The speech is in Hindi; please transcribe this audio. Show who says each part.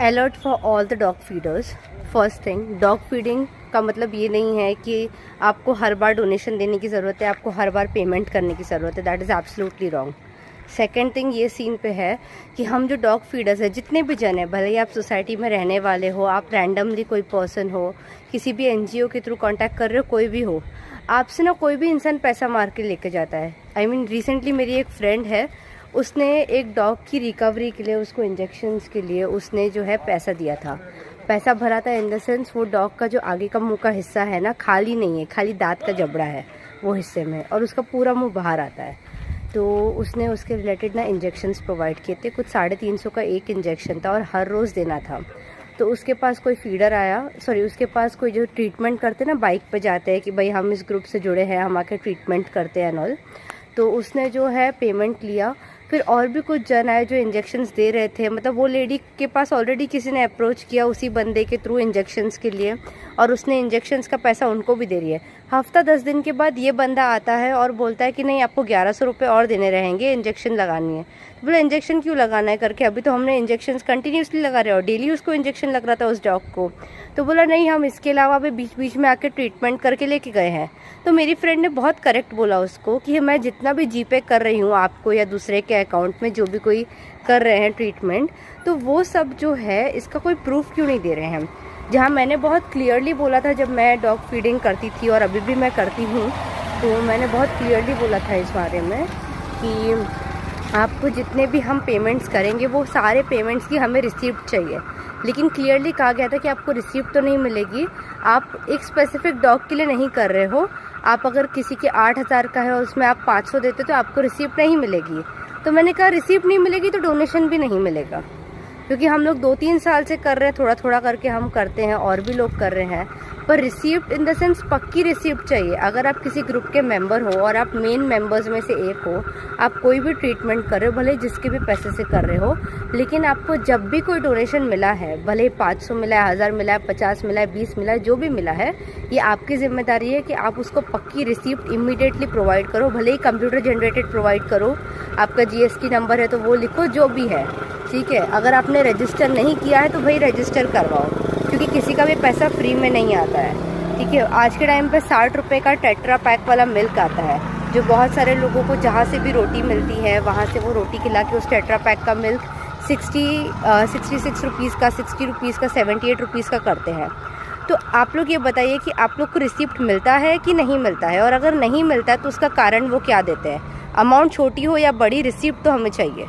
Speaker 1: Alert for all the dog feeders. First thing, dog feeding का मतलब ये नहीं है कि आपको हर बार डोनेशन देने की ज़रूरत है, आपको हर बार पेमेंट करने की ज़रूरत है। That is absolutely wrong. Second thing ये सीन पे है कि हम जो डॉग फीडर्स है, जितने भी जन हैं, भले ही आप सोसाइटी में रहने वाले हो, आप रैंडमली कोई पर्सन हो, किसी भी NGO के थ्रू कांटेक्ट कर रहे हो, कोई भी हो, आपसे ना कोई भी इंसान पैसा मार के लेके जाता है। रिसेंटली मेरी एक फ्रेंड है, उसने एक डॉग की रिकवरी के लिए, उसको इंजेक्शंस के लिए उसने जो है पैसा दिया था। पैसा भरा था इन द सेंस वो डॉग का जो आगे का मुंह का हिस्सा है ना, खाली नहीं है, खाली दांत का जबड़ा है वो हिस्से में, और उसका पूरा मुंह बाहर आता है। तो उसने उसके रिलेटेड ना इंजेक्शंस प्रोवाइड किए थे। कुछ 350 का एक इंजेक्शन था और हर रोज़ देना था। तो उसके पास कोई फीडर आया, उसके पास कोई जो ट्रीटमेंट करते ना, बाइक पे जाते हैं कि भाई हम इस ग्रुप से जुड़े हैं, हम आके ट्रीटमेंट करते हैं नॉल। तो उसने जो है पेमेंट लिया। फिर और भी कुछ जन आए जो इंजेक्शंस दे रहे थे। मतलब वो लेडी के पास ऑलरेडी किसी ने अप्रोच किया उसी बंदे के थ्रू इंजेक्शंस के लिए, और उसने इंजेक्शंस का पैसा उनको भी दे रही है। हफ्ता 10 दिन के बाद ये बंदा आता है और बोलता है कि नहीं, आपको 1100 रुपये और देने रहेंगे, इंजेक्शन लगानी है। तो बोला इंजेक्शन क्यों लगाना है करके, अभी तो हमने इंजेक्शंस कंटिन्यूसली लगा रहे हो, डेली उसको इंजेक्शन लग रहा था उस डॉग को। तो बोला नहीं, हम इसके अलावा भी बीच बीच में आके ट्रीटमेंट करके लेके गए हैं। तो मेरी फ्रेंड ने बहुत करेक्ट बोला उसको कि मैं जितना भी जीपे कर रही हूँ आपको या दूसरे के अकाउंट में, जो भी कोई कर रहे हैं ट्रीटमेंट, तो वो सब जो है इसका कोई प्रूफ क्यों नहीं दे रहे हैं। जहाँ मैंने बहुत क्लियरली बोला था, जब मैं डॉग फीडिंग करती थी और अभी भी मैं करती हूँ, तो मैंने बहुत क्लियरली बोला था इस बारे में कि आपको जितने भी हम पेमेंट्स करेंगे वो सारे पेमेंट्स की हमें रिसीप्ट चाहिए। लेकिन क्लियरली कहा गया था कि आपको रिसीप्ट तो नहीं मिलेगी, आप एक स्पेसिफिक डॉग के लिए नहीं कर रहे हो। आप अगर किसी के 8000 का है और उसमें आप 500 देते तो आपको रिसीप्ट नहीं मिलेगी। तो मैंने कहा रिसीप्ट नहीं मिलेगी तो डोनेशन भी नहीं मिलेगा, क्योंकि हम लोग 2-3 साल से कर रहे हैं, थोड़ा थोड़ा करके हम करते हैं, और भी लोग कर रहे हैं। पर रिसीप्ट इन द सेंस पक्की रिसीप्ट चाहिए। अगर आप किसी ग्रुप के मेंबर हो और आप मेन मेंबर्स में से एक हो, आप कोई भी ट्रीटमेंट कर रहे हो, भले जिसके भी पैसे से कर रहे हो, लेकिन आपको जब भी कोई डोनेशन मिला है, भले 500 मिला है, 1000 मिला है, 50 मिला है, 20 मिला है, जो भी मिला है, ये आपकी जिम्मेदारी है कि आप उसको पक्की रिसीप्ट इमीडिएटली प्रोवाइड करो। भले ही कंप्यूटर जनरेटेड प्रोवाइड करो, आपका GST नंबर है तो वो लिखो, जो भी है, ठीक है। अगर आपने रजिस्टर नहीं किया है तो भाई रजिस्टर करवाओ, क्योंकि किसी का भी पैसा फ्री में नहीं आता है, ठीक है। आज के टाइम पे 60 रुपये का टेट्रा पैक वाला मिल्क आता है, जो बहुत सारे लोगों को जहाँ से भी रोटी मिलती है वहाँ से वो रोटी खिला के उस टेट्रा पैक का मिल्क 66 रुपीज़ का, 60 रुपीज़ का, 78 रुपीज़ का करते हैं। तो आप लोग ये बताइए कि आप लोग को रिसिप्ट मिलता है कि नहीं मिलता है, और अगर नहीं मिलता है तो उसका कारण वो क्या देते हैं। अमाउंट छोटी हो या बड़ी, रिसिप्ट तो हमें चाहिए।